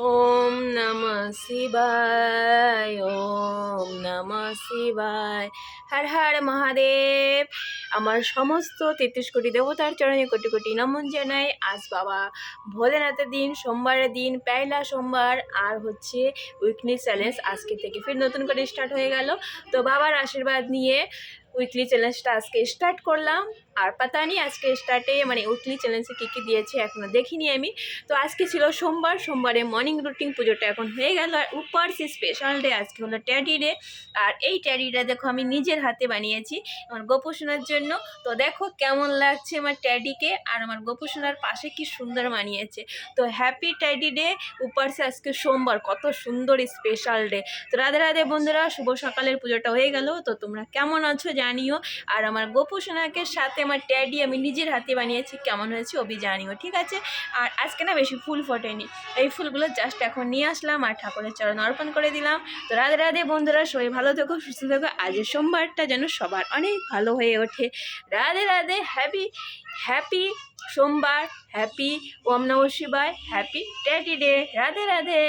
ওম নমঃ শিবায়, ওম নমঃ শিবায়। হর হর মহাদেব। আমার সমস্ত 33 কোটি দেবতার চরণে কোটি কোটি নমন জানাই। আজ বাবা ভোলেনাথের দিন, সোমবারের দিন, পয়লা সোমবার, আর হচ্ছে উইকলি চ্যালেঞ্জ আজকে থেকে ফির নতুন করে স্টার্ট হয়ে গেল। তো বাবার আশীর্বাদ নিয়ে উইকলি চ্যালেঞ্জটা আজকে স্টার্ট করলাম। আর পাতা নেই আজকে স্টার্টে মানে উইকলি চ্যালেঞ্জে কী কী দিয়েছে এখনও দেখিনি আমি। তো আজকে ছিল সোমবার, সোমবারে মর্নিং রুটিন পুজোটা এখন হয়ে গেল। আর উপর সে স্পেশাল ডে আজকে হলো ট্যাডি ডে। আর এই ট্যাডিটা দেখো আমি নিজের হাতে বানিয়েছি আমার গোপুসোনার জন্য। তো দেখো কেমন লাগছে আমার ট্যাডিকে, আর আমার গোপুসোনার পাশে কি সুন্দর মানিয়েছে। তো হ্যাপি ট্যাডি ডে। উপর সে আজকে সোমবার, কত সুন্দর স্পেশাল ডে। তো রাধে রাধে বন্ধুরা, শুভ সকালের পুজোটা হয়ে গেল। তো তোমরা কেমন আছো জানিও। আর আমার গোপুসোনাকে সাথে আমার ট্যাডি আমি নিজের হাতে বানিয়েছি, কেমন হয়েছে অবি জানিও, ঠিক আছে। আর আজকে না বেশি ফুল ফোটেনি, এই ফুলগুলো জাস্ট এখন নিয়ে আসলাম আর ঠাকুরের চরণ অর্পণ করে দিলাম। তো রাধে রাধে বন্ধুরা, সবাই ভালো থেকো, সুস্থ থেকো। আজের সোমবারটা যেন সবার অনেক ভালো হয়ে ওঠে। রাধে রাধে। হ্যাপি হ্যাপি সোমবার, হ্যাপি ওম নমঃ শিবায়, happy teddy day. Radhe Radhe.